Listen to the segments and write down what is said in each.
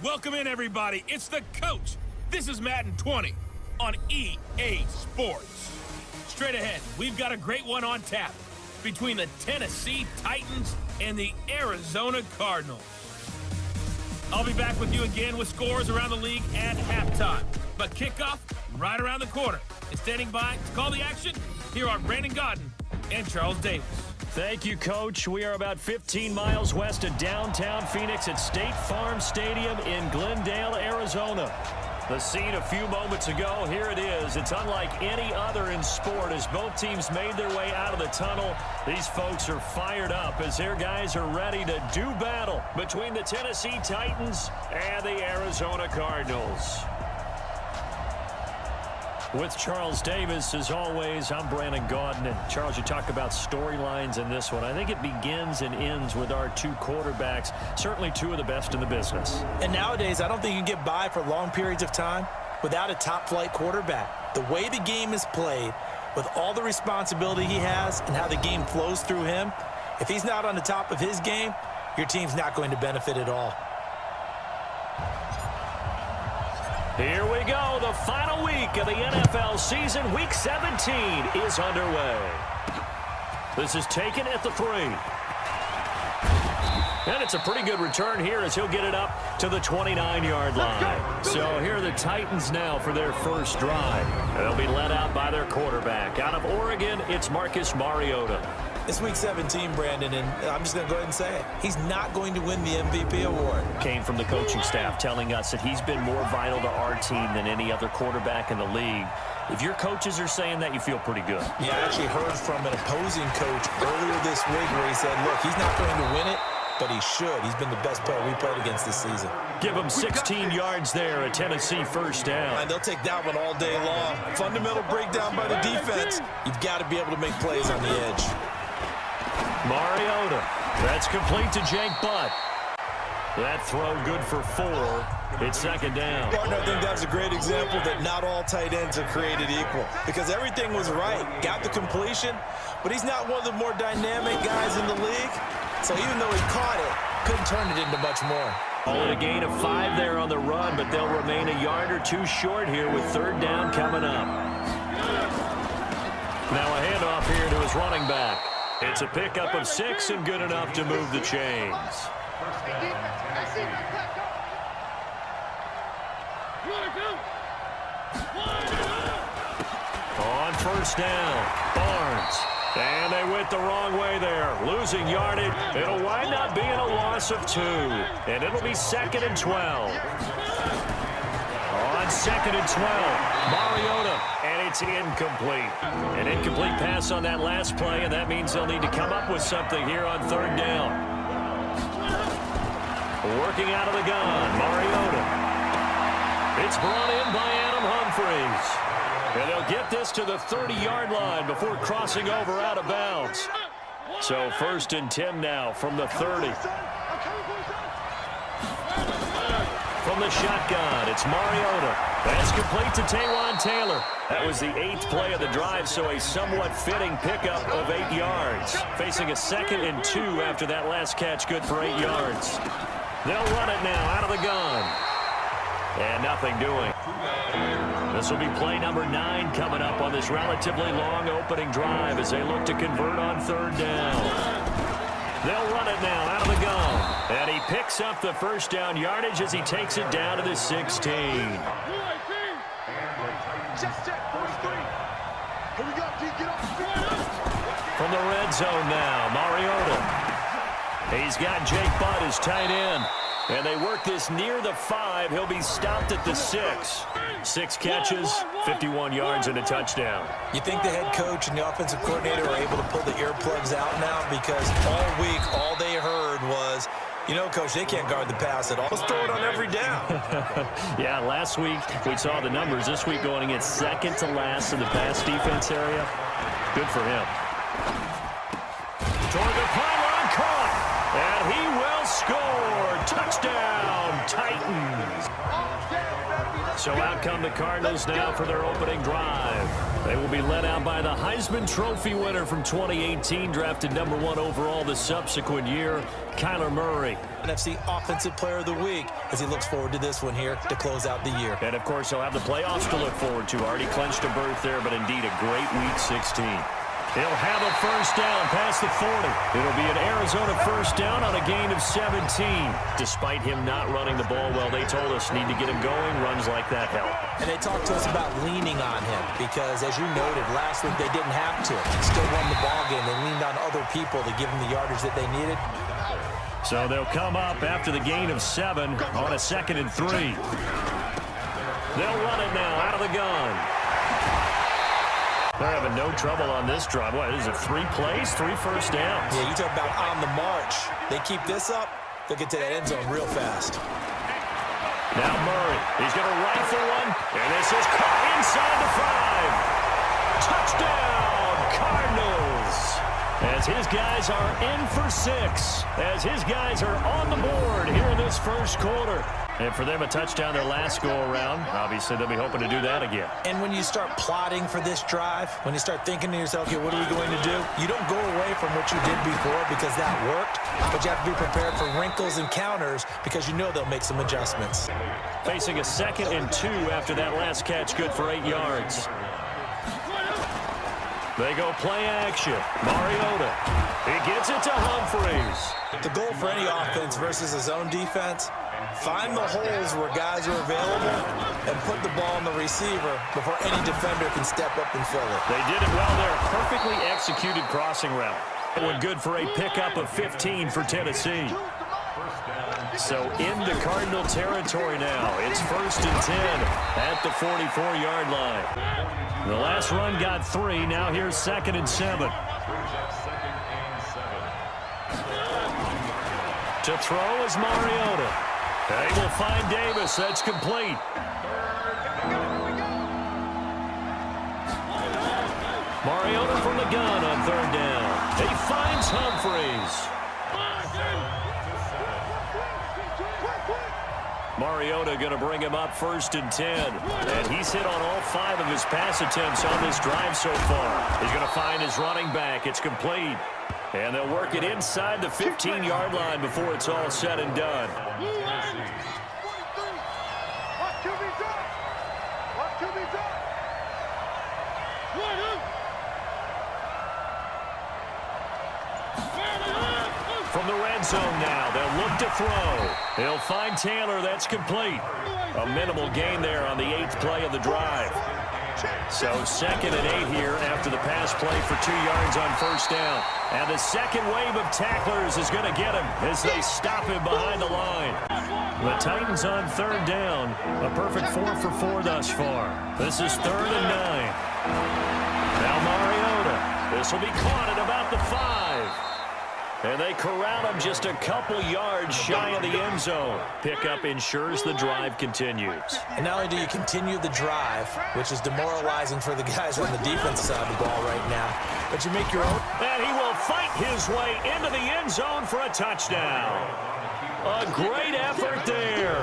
Welcome in, everybody. It's the coach. This is Madden 20 on EA Sports. Straight ahead, we've got a great one on tap between the Tennessee Titans and the Arizona Cardinals. I'll be back with you again with scores around the league at halftime. But kickoff right around the corner. And standing by to call the action, here are Brandon Godden and Charles Davis. Thank you, Coach. We are about 15 miles west of downtown Phoenix at State Farm Stadium in Glendale, Arizona. The scene a few moments ago, here it is. It's unlike any other in sport as both teams made their way out of the tunnel. These folks are fired up as their guys are ready to do battle between the Tennessee Titans and the Arizona Cardinals. With Charles Davis, as always, I'm Brandon Godden. And Charles, you talk about storylines in this one. I think it begins and ends with our two quarterbacks, certainly two of the best in the business. And nowadays, I don't think you can get by for long periods of time without a top-flight quarterback. The way the game is played, with all the responsibility he has and how the game flows through him, if he's not on the top of his game, your team's not going to benefit at all. Here we go. The final week of the NFL season. Week 17 is underway. This is taken at the 3. And it's a pretty good return here as he'll get it up to the 29-yard line. So here are the Titans now for their first drive. They'll be led out by their quarterback. Out of Oregon, it's Marcus Mariota. It's Week 17, Brandon, and I'm just going to go ahead and say it. He's not going to win the MVP award. Came from the coaching staff telling us that he's been more vital to our team than any other quarterback in the league. If your coaches are saying that, you feel pretty good. Yeah, I actually heard from an opposing coach earlier this week where he said, look, he's not going to win it, but he should. He's been the best player we played against this season. Give him 16 yards there, a Tennessee first down. And they'll take that one all day long. Fundamental breakdown by the defense. You've got to be able to make plays on the edge. Mariota. That's complete to Jake Butt. That throw good for 4. It's second down. Partner, I think that's a great example that not all tight ends are created equal. Because everything was right. Got the completion, but he's not one of the more dynamic guys in the league. So even though he caught it, couldn't turn it into much more. Only a gain of 5 there on the run, but they'll remain a yard or two short here with third down coming up. Now a handoff here to his running back. It's a pickup of 6 and good enough to move the chains. On first down, Barnes. And they went the wrong way there, losing yardage. It'll wind up being a loss of 2, and it'll be 2nd and 12. On 2nd and 12, Mariota, and it's incomplete. An incomplete pass on that last play, and that means they'll need to come up with something here on third down. Working out of the gun, Mariota. It's brought in by Adam Humphries. And they'll get this to the 30-yard line before crossing over out of bounds. So 1st and 10 now from the 30. From the shotgun, it's Mariota. That's complete to Taywan Taylor. That was the 8th play of the drive, so a somewhat fitting pickup of 8 yards. Facing a 2nd and 2 after that last catch, good for 8 yards. They'll run it now out of the gun. And nothing doing. This will be play number 9 coming up on this relatively long opening drive as they look to convert on third down. They'll run it now out of the gun. And he picks up the first down yardage as he takes it down to the 16. From the red zone now, Mariota. He's got Jake Butt as tight end. And they work this near the 5. He'll be stopped at the 6. 6 catches, 51 yards, and a touchdown. You think the head coach and the offensive coordinator are able to pull the earplugs out now? Because all week, all they heard was, you know, Coach, they can't guard the pass at all. Let's throw it on every down. Yeah, last week we saw the numbers. This week going against second to last in the pass defense area. Good for him. Toward the pylon, caught. And he will score. Touchdown, Titans. So out come the Cardinals now for their opening drive. They will be led out by the Heisman Trophy winner from 2018, drafted #1 overall the subsequent year, Kyler Murray. NFC Offensive Player of the Week as he looks forward to this one here to close out the year. And, of course, he'll have the playoffs to look forward to. Already clinched a berth there, but indeed a great Week 16. He'll have a first down past the 40. It'll be an Arizona first down on a gain of 17. Despite him not running the ball well, they told us need to get him going. Runs like that help. And they talked to us about leaning on him because, as you noted, last week they didn't have to. Still won the ball game. They leaned on other people to give them the yardage that they needed. So they'll come up after the gain of 7 on a 2nd and 3. They'll run it now out of the gun. They're having no trouble on this drive. What, is it 3 plays, 3 first downs? Yeah, you talk about on the march. They keep this up, they'll get to that end zone real fast. Now Murray, he's going to rifle one, and this is caught inside the 5. Touchdown, Cardinals! As his guys are in for 6. As his guys are on the board here in this first quarter. And for them, a touchdown their last go-around. Obviously, they'll be hoping to do that again. And when you start plotting for this drive, when you start thinking to yourself, okay, what are we going to do? You don't go away from what you did before because that worked, but you have to be prepared for wrinkles and counters because you know they'll make some adjustments. Facing a 2nd and 2 after that last catch, good for 8 yards. They go play action. Mariota. He gets it to Humphreys. The goal for any offense versus his own defense, find the holes where guys are available and put the ball on the receiver before any defender can step up and fill it. They did it well there. Perfectly executed crossing route. It went good for a pickup of 15 for Tennessee. So into Cardinal territory now. It's 1st and 10 at the 44-yard line. The last run got 3. Now here's 2nd and 7. To throw is Mariota. They will find Davis. That's complete. Mariota from the gun on 3rd down. He finds Humphreys. Mariota going to bring him up 1st and 10. And he's hit on all 5 of his pass attempts on this drive so far. He's going to find his running back. It's complete. And they'll work it inside the 15-yard line before it's all said and done. From the red zone now, they'll look to throw. He'll find Taylor. That's complete. A minimal gain there on the 8th play of the drive. So 2nd and 8 here after the pass play for 2 yards on 1st down. And the second wave of tacklers is going to get him as they stop him behind the line. The Titans on 3rd down. A perfect 4 for 4 thus far. This is 3rd and 9. Now Mariota. This will be caught at about the 5. And they corral him just a couple yards shy of the end zone. Pickup ensures the drive continues. And not only do you continue the drive, which is demoralizing for the guys on the defense side of the ball right now, but you make your own. And he will fight his way into the end zone for a touchdown. A great effort there.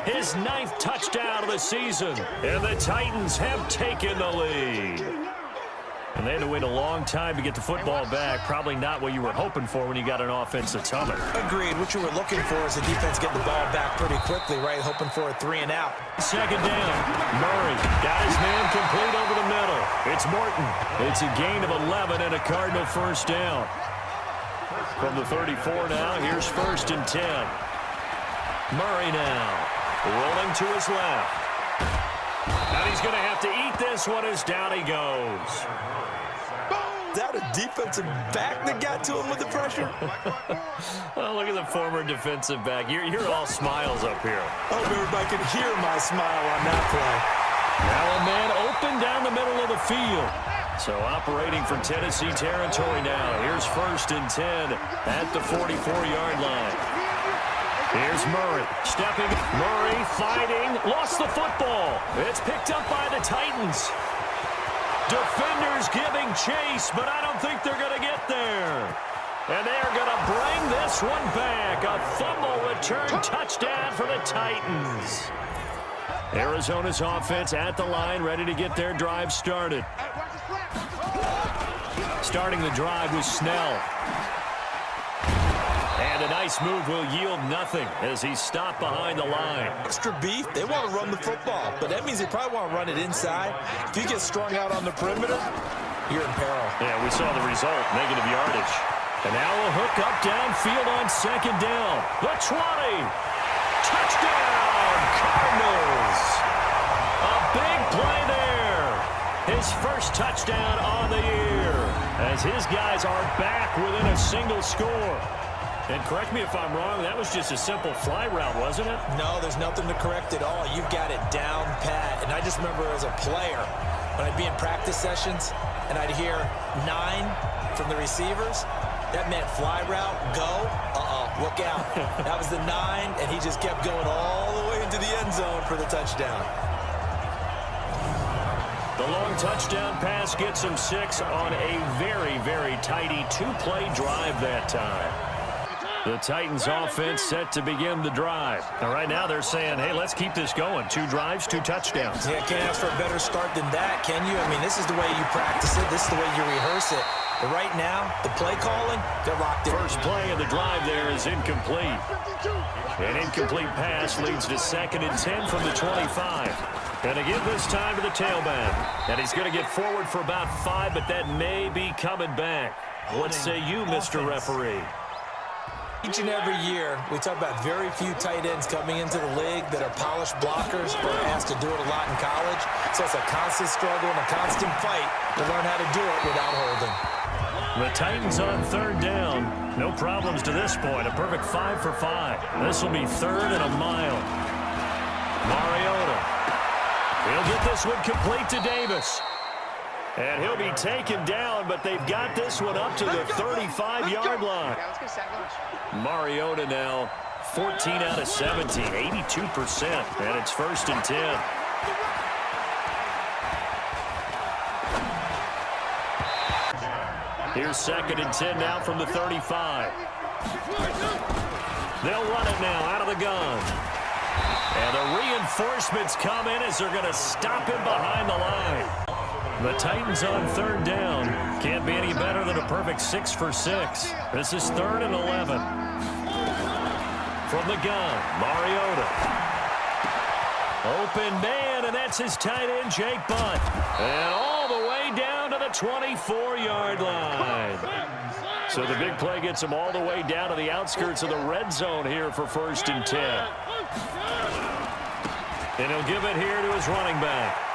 His 9th touchdown of the season. And the Titans have taken the lead. And they had to wait a long time to get the football back. Probably not what you were hoping for when you got an offense that's humming. Agreed. What you were looking for is the defense getting the ball back pretty quickly, right? Hoping for a 3 and out. 2nd down. Murray got his man complete over the middle. It's Morton. It's a gain of 11 and a Cardinal first down. From the 34 now, here's 1st and 10. Murray now rolling to his left. And he's going to have to eat this one as down he goes. Is that a defensive back that got to him with the pressure? Oh, look at the former defensive back. You're all smiles up here. I hope everybody can hear my smile on that play. Now a man open down the middle of the field. So operating from Tennessee territory now. Here's 1st and 10 at the 44-yard line. Here's Murray, stepping. Murray fighting, lost the football. It's picked up by the Titans. Defenders giving chase, but I don't think they're going to get there. And they are going to bring this one back. A fumble return touchdown for the Titans. Arizona's offense at the line, ready to get their drive started. Starting the drive was Snell. And a nice move will yield nothing as he's stopped behind the line. Extra beef, they want to run the football, but that means they probably want to run it inside. If you get strung out on the perimeter, you're in peril. Yeah, we saw the result, negative yardage. And now a hook up downfield on second down. The 20. Touchdown, Cardinals. A big play there. His first touchdown on the year as his guys are back within a single score. And correct me if I'm wrong, that was just a simple fly route, wasn't it? No, there's nothing to correct at all. You've got it down pat. And I just remember as a player, when I'd be in practice sessions and I'd hear 9 from the receivers, that meant fly route, go, look out. That was the 9, and he just kept going all the way into the end zone for the touchdown. The long touchdown pass gets him 6 on a very, very tidy 2-play drive that time. The Titans offense set to begin the drive. And right now they're saying, hey, let's keep this going. 2 drives, 2 touchdowns. Yeah, can't ask for a better start than that, can you? I mean, this is the way you practice it. This is the way you rehearse it. But right now, the play calling, they're locked in. First play of the drive there is incomplete. An incomplete pass leads to 2nd and 10 from the 25. And to give this time to the tailback. And he's going to get forward for about 5, but that may be coming back. What say you, Mr. Referee? Each and every year, we talk about very few tight ends coming into the league that are polished blockers or asked to do it a lot in college. So it's a constant struggle and a constant fight to learn how to do it without holding. The Titans on 3rd down. No problems to this point. A perfect 5 for 5. This will be 3rd and a mile. Mariota. He'll get this one complete to Davis. And he'll be taken down, but they've got this one up to the 35-yard line. Mariota now 14 out of 17, 82%, and it's 1st and 10. Here's 2nd and 10 now from the 35. They'll run it now out of the gun. And the reinforcements come in as they're going to stop him behind the line. The Titans on 3rd down. Can't be any better than a perfect 6 for 6. This is 3rd and 11. From the gun, Mariota. Open man, and that's his tight end, Jake Butt. And all the way down to the 24-yard line. So the big play gets him all the way down to the outskirts of the red zone here for 1st and 10. And he'll give it here to his running back.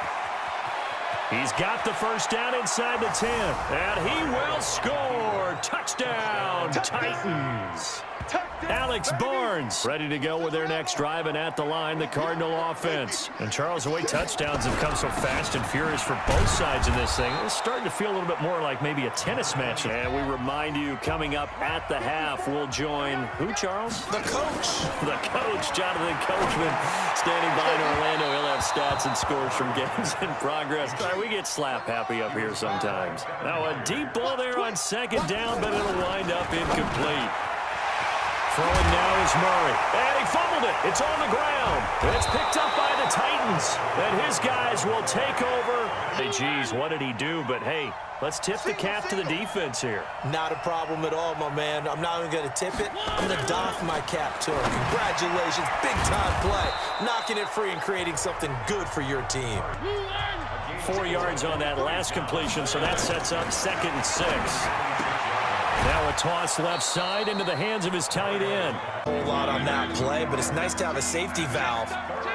He's got the first down inside the 10. And he will score. Touchdown, Titans. Alex Barnes ready to go with their next drive, and at the line, the Cardinal offense. And Charles, the way touchdowns have come so fast and furious for both sides in this thing, it's starting to feel a little bit more like maybe a tennis match. And we remind you, coming up at the half, we'll join who, Charles? The coach. The coach, Jonathan Coachman, standing by in Orlando. He'll have stats and scores from games in progress. Sorry, we get slap happy up here sometimes. Now a deep ball there on 2nd down, but it'll wind up incomplete. Throwing now is Murray. And he fumbled it. It's on the ground. It's picked up by the Titans. And his guys will take over. Hey, geez, what did he do? But, hey, let's tip the cap to the defense here. Not a problem at all, my man. I'm not even going to tip it. I'm going to doff my cap to him. Congratulations. Big-time play. Knocking it free and creating something good for your team. 4 yards on that last completion, so that sets up 2nd and 6. Now a toss left side into the hands of his tight end. A whole lot on that play, but it's nice to have a safety valve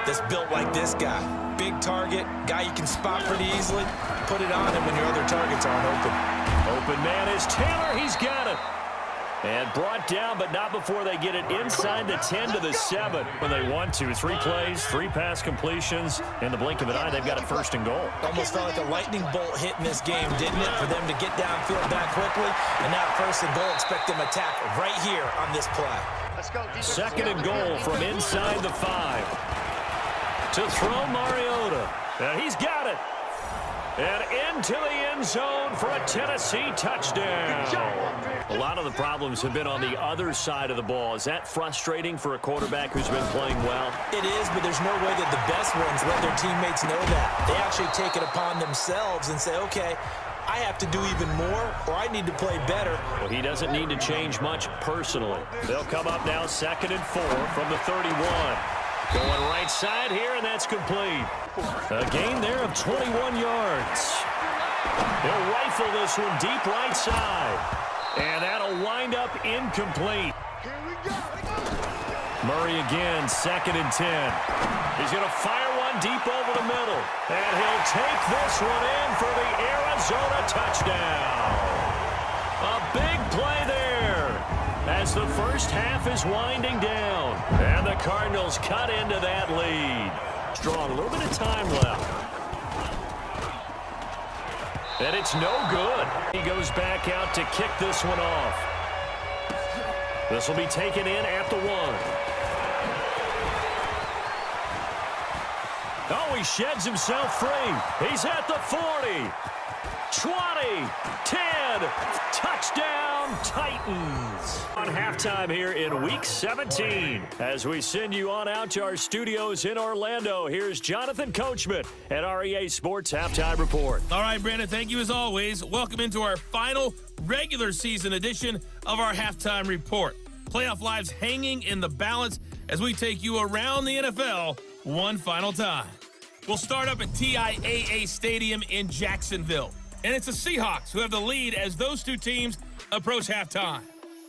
that's built like this guy. Big target, guy you can spot pretty easily. Put it on him when your other targets aren't open. Open man is Taylor. He's got it. And brought down, but not before they get it inside the 10 to the 7 when they want to. 3 plays, 3 pass completions. In the blink of an eye, they've got it 1st and goal. Almost felt like a lightning bolt hit in this game, didn't it? For them to get downfield that quickly. And now 1st and goal, expect them attack right here on this play. 2nd and goal from inside the 5. To throw Mariota. Now he's got it. And into the end zone for a Tennessee touchdown. A lot of the problems have been on the other side of the ball. Is that frustrating for a quarterback who's been playing well? It is, but there's no way that the best ones let their teammates know that. They actually take it upon themselves and say, okay, I have to do even more, or I need to play better. Well, he doesn't need to change much personally. They'll come up now 2nd and 4 from the 31. Going right side here, and that's complete. A gain there of 21 yards. He'll rifle this one deep right side. And that'll wind up incomplete. Murray again, 2nd and 10. He's going to fire one deep over the middle. And he'll take this one in for the Arizona touchdown. A big play there as the first half is winding down. And the Cardinals cut into that lead. Strong, a little bit of time left. And it's no good. He goes back out to kick this one off. This will be taken in at the 1. Oh, he sheds himself free. He's at the 40. 20, 10, touchdown Titans. On halftime here in Week 17. As we send you on out to our studios in Orlando, here's Jonathan Coachman at REA Sports Halftime Report. All right, Brandon, thank you as always. Welcome into our final regular season edition of our Halftime Report. Playoff lives hanging in the balance as we take you around the NFL one final time. We'll start up at TIAA Stadium in Jacksonville. And it's the Seahawks who have the lead as those two teams approach halftime.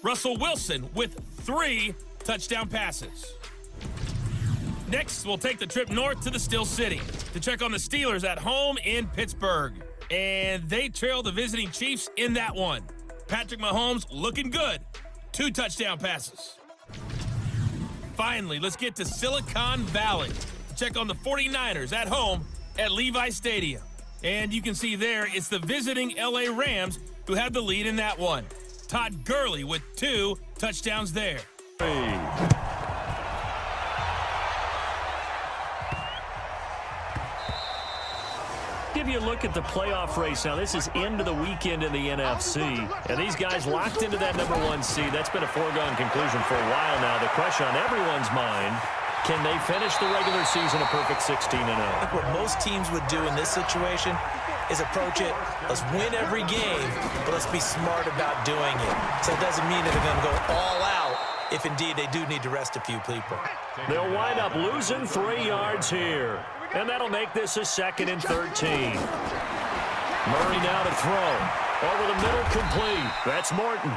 Russell Wilson with 3 touchdown passes. Next, we'll take the trip north to the Steel City to check on the Steelers at home in Pittsburgh. And they trail the visiting Chiefs in that one. Patrick Mahomes looking good. 2 touchdown passes. Finally, let's get to Silicon Valley to check on the 49ers at home at Levi Stadium. And you can see there, it's the visiting LA Rams who have the lead in that one. Todd Gurley with 2 touchdowns there. Give you a look at the playoff race now. This is into the weekend in the NFC. And these guys locked into that number 1 seed. That's been a foregone conclusion for a while now. The question on everyone's mind, can they finish the regular season a perfect 16-0? I think what most teams would do in this situation is approach it, let's win every game, but let's be smart about doing it. So it doesn't mean that they're going to go all out if indeed they do need to rest a few people. They'll wind up losing 3 yards here. And that'll make this a 2nd and 13. Murray now to throw. Over the middle, complete. That's Morton.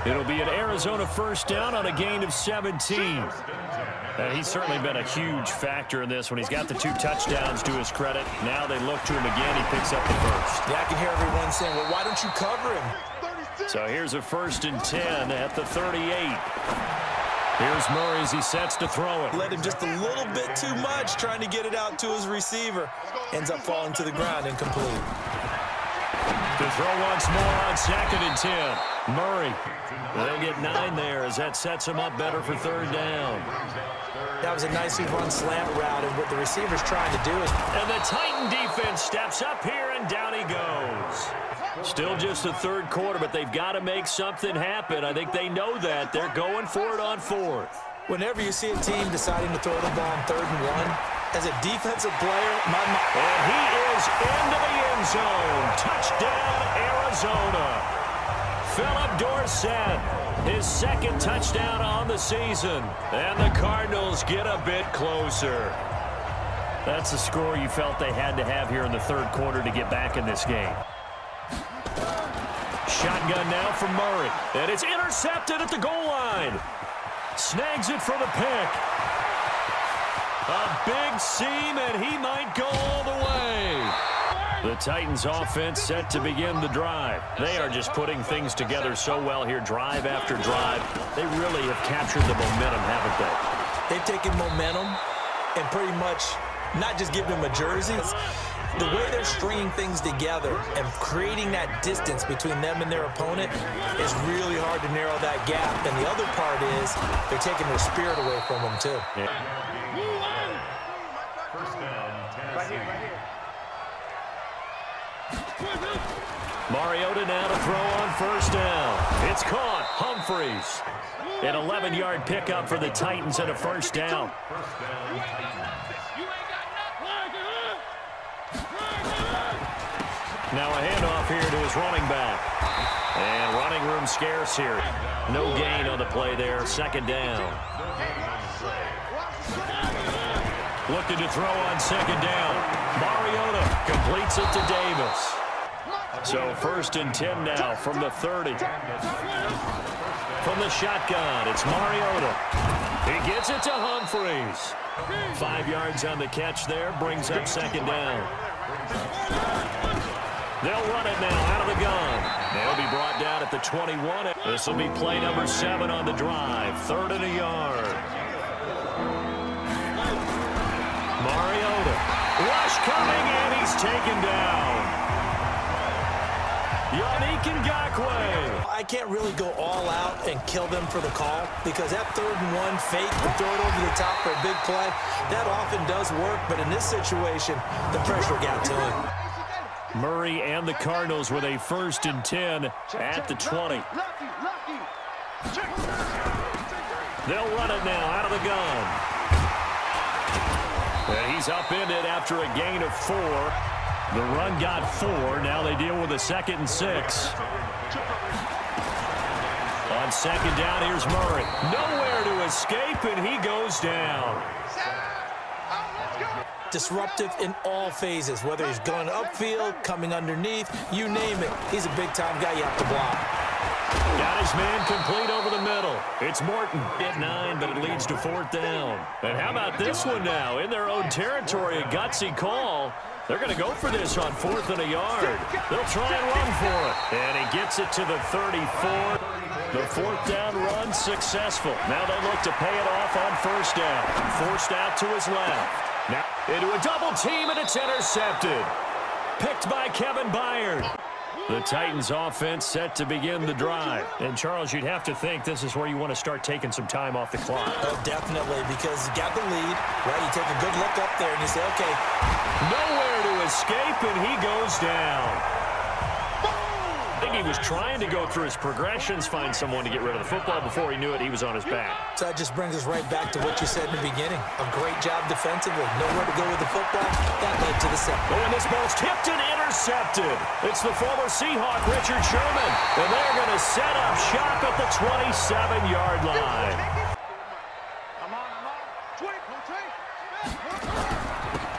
It'll be an Arizona first down on a gain of 17. And he's certainly been a huge factor in this when he's got the 2 touchdowns to his credit. Now they look to him again. He picks up the first. Yeah, I can hear everyone saying, well, why don't you cover him? So here's a 1st and 10 at the 38. Here's Murray as he sets to throw it. Let him just a little bit too much trying to get it out to his receiver. Ends up falling to the ground incomplete. To throw once more on 2nd and 10. Murray. They'll get 9 there as that sets him up better for 3rd down. That was a nicely run slant route, and what the receiver's trying to do is... And the Titan defense steps up here, and down he goes. Still just the 3rd quarter, but they've got to make something happen. I think they know that. They're going for it on 4th. Whenever you see a team deciding to throw the ball on 3rd and 1, as a defensive player, and he is into the end zone. Touchdown, Arizona. Philip Dorsett, his 2nd touchdown on the season. And the Cardinals get a bit closer. That's the score you felt they had to have here in the 3rd quarter to get back in this game. Shotgun now from Murray. And it's intercepted at the goal line. Snags it for the pick. A big seam, and he might go all the way. The Titans offense set to begin the drive. They are just putting things together so well here, drive after drive. They really have captured the momentum, haven't they? They've taken momentum and pretty much not just given them a jersey. The way they're stringing things together and creating that distance between them and their opponent is really hard to narrow that gap. And the other part is they're taking their spirit away from them, too. Yeah. First down, Tennessee. Right here. Mariota now to throw on first down. It's caught. Humphreys. An 11-yard pickup for the Titans and a first down. Now a handoff here to his running back. And running room scarce here. No gain on the play there. Second down. Looking to throw on second down. Mariota completes it to Davis. So first and 10 now from the 30. From the shotgun, it's Mariota. He gets it to Humphreys. 5 yards on the catch there, brings up second down. They'll run it now out of the gun. They'll be brought down at the 21. This will be play number 7 on the drive. 3rd and a yard. Mariota. Rush coming, and he's taken down. Yannick Ngakoue. I can't really go all out and kill them for the call because that 3rd and 1 fake to throw it over the top for a big play, that often does work, but in this situation, the pressure got to him. Murray and the Cardinals with a 1st and 10 at the 20. They'll run it now out of the gun. And he's upended after a gain of 4. The run got 4. Now they deal with a 2nd and 6. On second down, here's Murray. Nowhere to escape, and he goes down. Disruptive in all phases, whether he's going upfield, coming underneath, you name it. He's a big-time guy you have to block. Got his man complete over the middle. It's Morton at 9, but it leads to 4th down. And how about this one now? In their own territory, a gutsy call. They're going to go for this on 4th and a yard. They'll try and run for it. And he gets it to the 34. The 4th down run successful. Now they look to pay it off on first down. Forced out to his left. Now into a double team, and it's intercepted. Picked by Kevin Byard. The Titans offense set to begin the drive. And, Charles, you'd have to think this is where you want to start taking some time off the clock. Oh, definitely, because you got the lead, right? You take a good look up there, and you say, okay. Nowhere to escape, and he goes down. I think he was trying to go through his progressions, find someone to get rid of the football. Before he knew it, he was on his back. So that just brings us right back to what you said in the beginning. A great job defensively. Nowhere to go with the football. That led to the sack. Oh, and this ball's tipped and intercepted. It's the former Seahawk, Richard Sherman. And they're going to set up shop at the 27-yard line.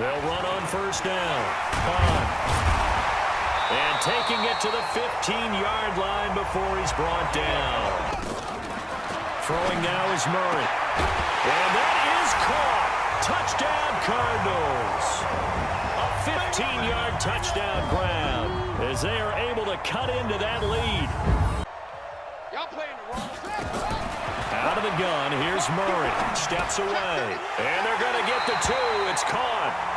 They'll run on first down. And taking it to the 15-yard line before he's brought down. Throwing now is Murray. And that is caught. Touchdown, Cardinals. A 15-yard touchdown grab as they are able to cut into that lead. Out of the gun, here's Murray. Steps away. And they're going to get the 2. It's caught.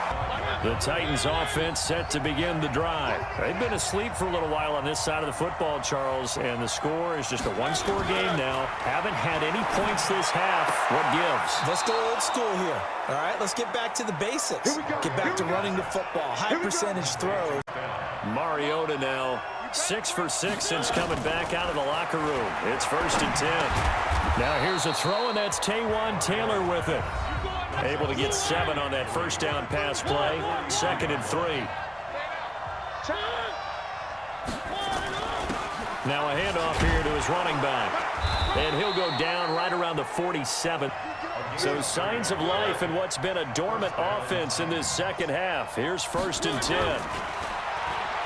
The Titans offense set to begin the drive. They've been asleep for a little while on this side of the football, Charles, and the score is just a 1-score game now. Haven't had any points this half. What gives? Let's go old school here. All right, let's get back to the basics. Get back to running the football. High percentage throws. Mariota now 6 for 6 since coming back out of the locker room. It's 1st and 10. Now here's a throw, and that's Taywan Taylor with it. Able to get 7 on that first down pass play. 2nd and 3. Now a handoff here to his running back. And he'll go down right around the 47. So signs of life in what's been a dormant offense in this second half. Here's 1st and 10.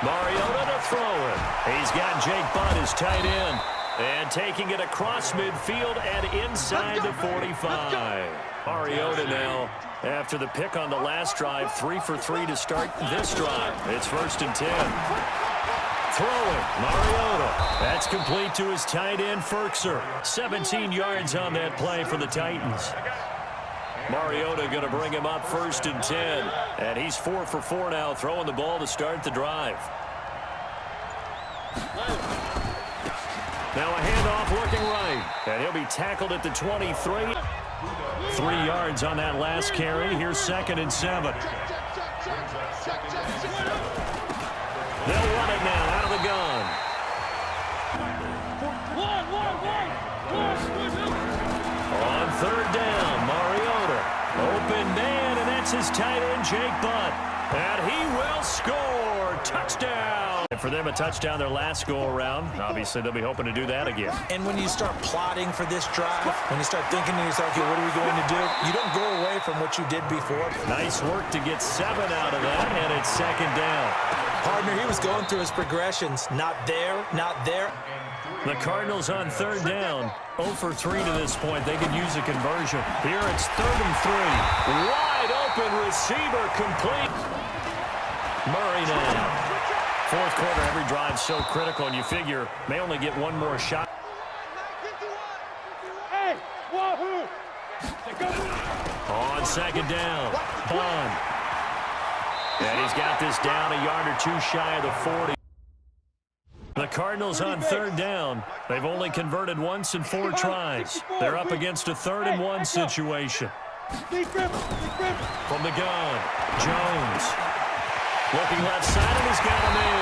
Mariota to throw it. He's got Jake Butt, his tight end. And taking it across midfield and inside the 45. Mariota now, after the pick on the last drive, 3 for 3 to start this drive. It's 1st and 10. Throwing, Mariota. That's complete to his tight end, Ferkser. 17 yards on that play for the Titans. Mariota going to bring him up 1st and 10. And he's 4 for 4 now, throwing the ball to start the drive. Now a handoff looking right. And he'll be tackled at the 23. 3 yards on that last carry. Here's 2nd and 7. They'll run it now out of the gun. On third down, Mariota. Open man, and that's his tight end, Jake Butt. And he will score. Touchdown. And for them, a touchdown their last go-around. Obviously, they'll be hoping to do that again. And when you start plotting for this drive, when you start thinking to yourself, okay, what are we going to do? You don't go away from what you did before. Nice work to get 7 out of that, and it's second down. Partner, he was going through his progressions. Not there, not there. The Cardinals on third down. 0 for 3 to this point. They could use a conversion. Here it's 3rd and 3. Wide open receiver complete. Murray now. Fourth quarter, every drive so critical, and you figure may only get one more shot. On second down, Bond. And he's got this down a yard or two shy of the 40. The Cardinals on third down. They've only converted once in 4 tries. They're up against a 3rd and 1 situation. From the gun, Jones. Looking left side, and he's got him in.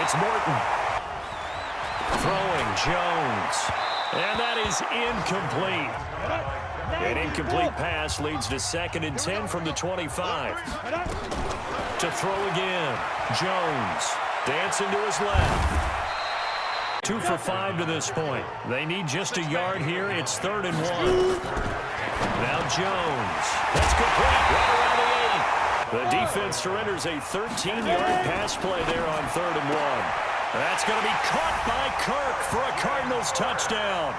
It's Morton. Throwing, Jones. And that is incomplete. An incomplete pass leads to 2nd and 10 from the 25. To throw again, Jones. Dancing to his left. 2 for 5 to this point. They need just a yard here. It's 3rd and 1. Now Jones. That's complete. Right around the 8. The defense surrenders a 13-yard pass play there on 3rd and 1. That's going to be caught by Kirk for a Cardinals touchdown.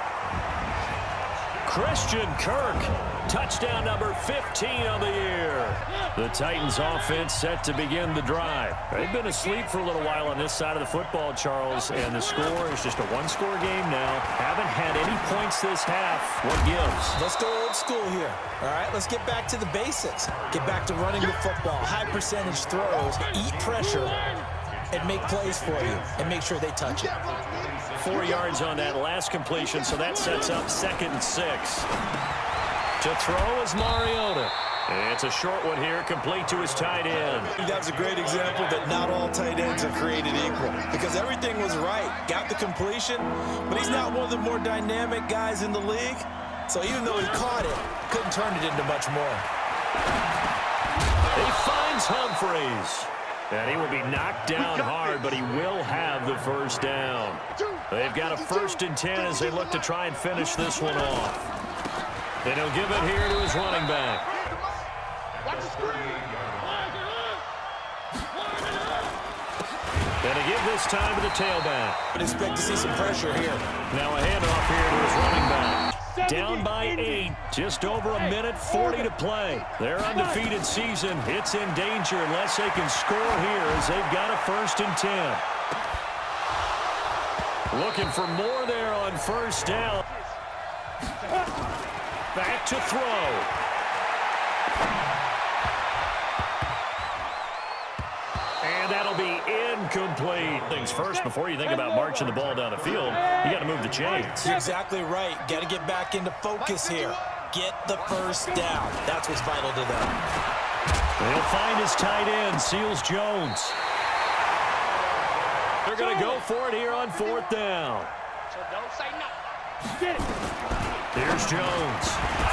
Christian Kirk, touchdown number 15 on the year. The Titans offense set to begin the drive. They've been asleep for a little while on this side of the football, Charles, and the score is just a one-score game now. Haven't had any points this half. What gives? Let's go old school here. All right, let's get back to the basics. Get back to running the football, high percentage throws, eat pressure, and make plays for you, and make sure they touch it. 4 yards on that last completion, so that sets up 2nd and 6. To throw is Mariota. It's a short one here, complete to his tight end. That's a great example that not all tight ends are created equal, because everything was right. Got the completion, but he's not one of the more dynamic guys in the league. So even though he caught it, couldn't turn it into much more. He finds Humphreys. And he will be knocked down hard, but he will have the first down. They've got a 1st and 10 as they look to try and finish this one off. And he'll give it here to his running back. And to give this time to the tailback. But expect to see some pressure here. Now a handoff here to his running back. Down by 8, just over a minute 40 to play. Their undefeated season, it's in danger unless they can score here as they've got a 1st and 10. Looking for more there on 1st down. Back to throw. And that'll be incomplete. Things first, before you think about marching the ball down the field, you got to move the chains. You're exactly right. Got to get back into focus here. Get the 1st down. That's what's vital to them. They'll find his tight end, Seals Jones. They're going to go for it here on 4th down. So don't say nothing. Here's Jones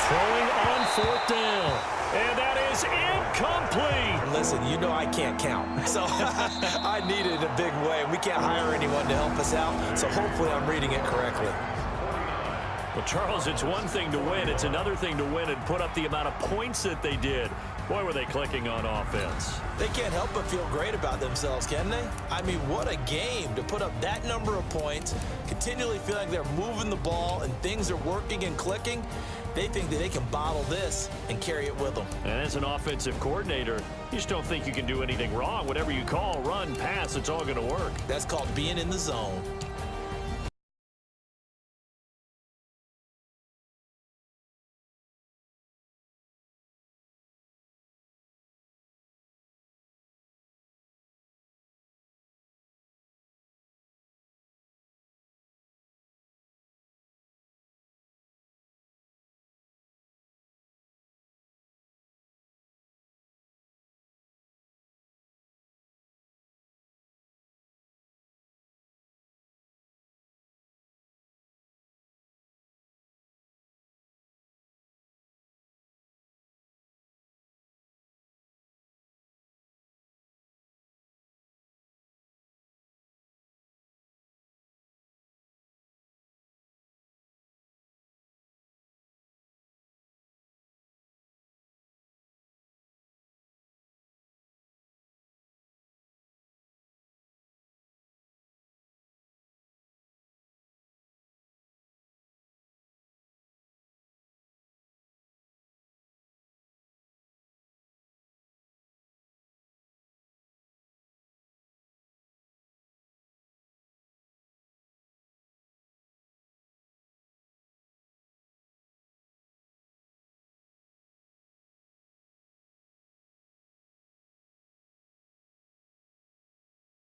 throwing on 4th down. And that is incomplete. Listen, you know I can't count. So I need it in a big way. We can't hire anyone to help us out. So hopefully I'm reading it correctly. Well, Charles, it's one thing to win. It's another thing to win and put up the amount of points that they did. Boy, were they clicking on offense. They can't help but feel great about themselves, can they? I mean, what a game to put up that number of points, continually feel like they're moving the ball and things are working and clicking. They think that they can bottle this and carry it with them. And as an offensive coordinator, you just don't think you can do anything wrong. Whatever you call, run, pass, it's all going to work. That's called being in the zone.